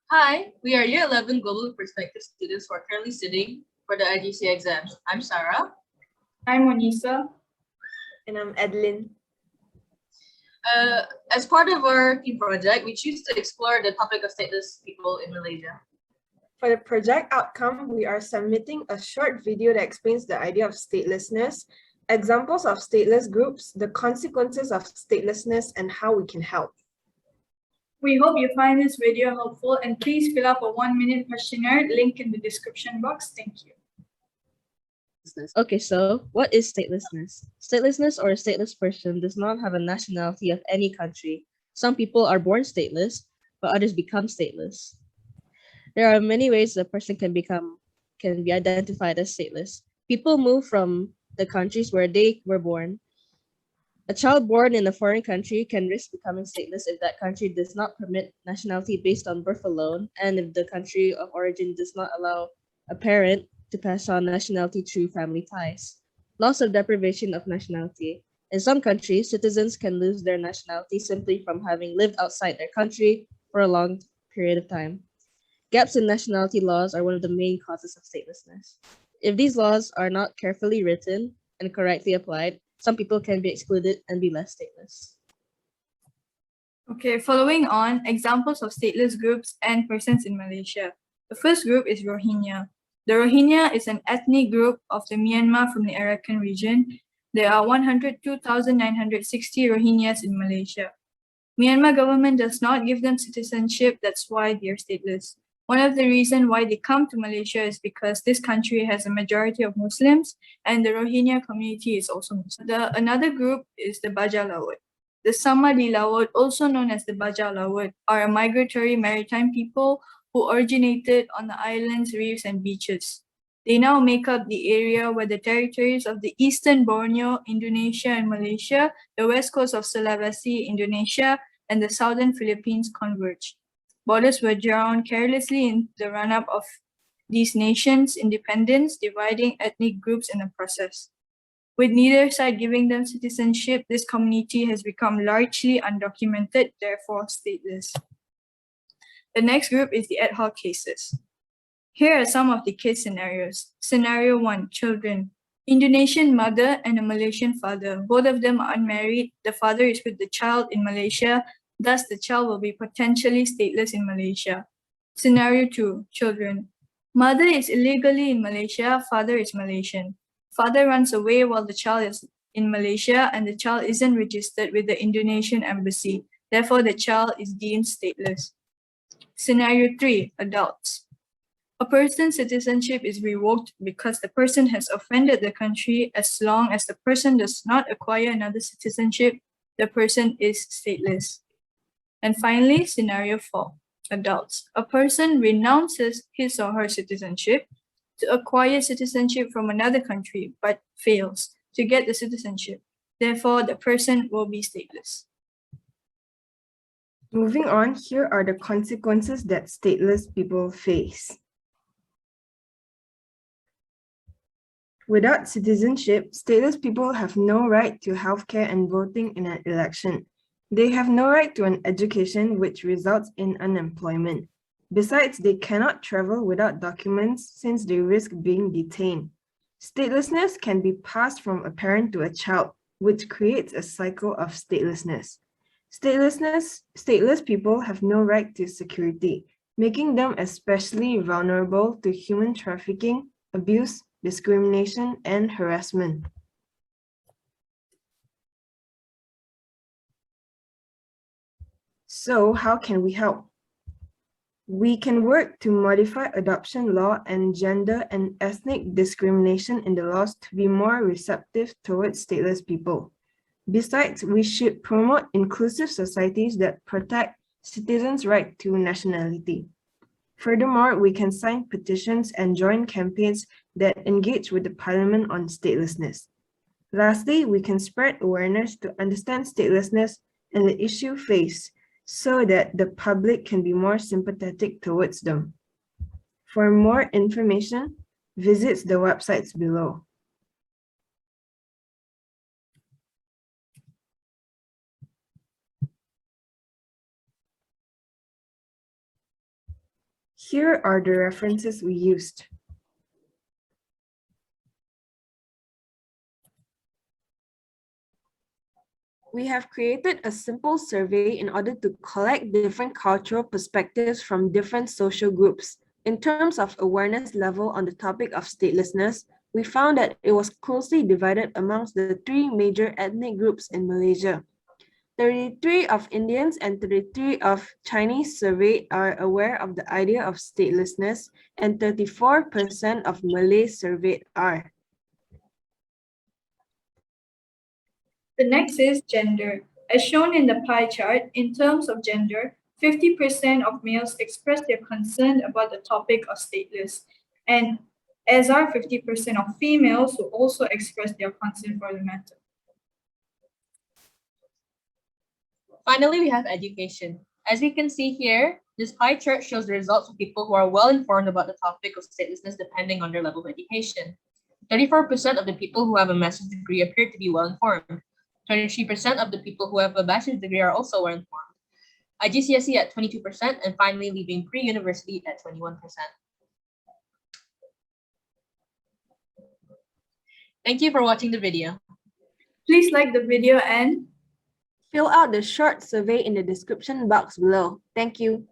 Hi, we are Year 11 Global Perspective students who are currently sitting for the IGCSE exams. I'm Sarah. I'm Monisa. And I'm Adeline. As part of our team project, we choose to explore the topic of stateless people in Malaysia. For the project outcome, we are submitting a short video that explains the idea of statelessness, examples of stateless groups, the consequences of statelessness, and how we can help. We hope you find this video helpful and please fill up a 1-minute questionnaire link in the description box. Thank you. Okay, so what is statelessness? Statelessness or a stateless person does not have a nationality of any country. Some people are born stateless, but others become stateless. There are many ways a person can be identified as stateless. People move from the countries where they were born. A child born in a foreign country can risk becoming stateless if that country does not permit nationality based on birth alone, and if the country of origin does not allow a parent to pass on nationality through family ties. Loss of deprivation of nationality. In some countries, citizens can lose their nationality simply from having lived outside their country for a long period of time. Gaps in nationality laws are one of the main causes of statelessness. If these laws are not carefully written and correctly applied, some people can be excluded and be less stateless. Okay, following on, examples of stateless groups and persons in Malaysia. The first group is Rohingya. The Rohingya is an ethnic group of the Myanmar from the Arakan region. There are 102,960 Rohingyas in Malaysia. Myanmar government does not give them citizenship, that's why they are stateless. One of the reasons why they come to Malaysia is because this country has a majority of Muslims and the Rohingya community is also Muslim. Another group is the Bajau Laut. The Samadi Laut, also known as the Bajau Laut, are a migratory maritime people who originated on the islands, reefs, and beaches. They now make up the area where the territories of the eastern Borneo, Indonesia and Malaysia, the west coast of Sulawesi, Indonesia, and the southern Philippines converge. Borders were drawn carelessly in the run-up of these nations' independence, dividing ethnic groups in the process. With neither side giving them citizenship, this community has become largely undocumented, therefore stateless. The next group is the ad hoc cases. Here are some of the case scenarios. Scenario 1, children. Indonesian mother and a Malaysian father. Both of them are unmarried. The father is with the child in Malaysia. Thus, the child will be potentially stateless in Malaysia. Scenario 2, children. Mother is illegally in Malaysia. Father is Malaysian. Father runs away while the child is in Malaysia and the child isn't registered with the Indonesian embassy. Therefore, the child is deemed stateless. Scenario 3, adults. A person's citizenship is revoked because the person has offended the country. As long as the person does not acquire another citizenship, the person is stateless. And finally, scenario 4, adults. A person renounces his or her citizenship to acquire citizenship from another country, but fails to get the citizenship. Therefore, the person will be stateless. Moving on, here are the consequences that stateless people face. Without citizenship, stateless people have no right to healthcare and voting in an election. They have no right to an education, which results in unemployment. Besides, they cannot travel without documents since they risk being detained. Statelessness can be passed from a parent to a child, which creates a cycle of statelessness. Stateless people have no right to security, making them especially vulnerable to human trafficking, abuse, discrimination, and harassment. So, how can we help? We can work to modify adoption law and gender and ethnic discrimination in the laws to be more receptive towards stateless people. Besides, we should promote inclusive societies that protect citizens' right to nationality. Furthermore, we can sign petitions and join campaigns that engage with the Parliament on statelessness. Lastly, we can spread awareness to understand statelessness and the issue faced so that the public can be more sympathetic towards them. For more information, visit the websites below. Here are the references we used. We have created a simple survey in order to collect different cultural perspectives from different social groups. In terms of awareness level on the topic of statelessness, we found that it was closely divided amongst the three major ethnic groups in Malaysia. 33 of Indians and 33 of Chinese surveyed are aware of the idea of statelessness, and 34% of Malays surveyed are. The next is gender. As shown in the pie chart, in terms of gender, 50% of males express their concern about the topic of stateless, and as are 50% of females who also express their concern for the matter. Finally, we have education. As we can see here, this pie chart shows the results of people who are well informed about the topic of statelessness depending on their level of education. 34% of the people who have a master's degree appear to be well informed. 23% of the people who have a bachelor's degree are also well informed. IGCSE at 22%, and finally leaving pre-university at 21%. Thank you for watching the video. Please like the video and Fill out the short survey in the description box below. Thank you.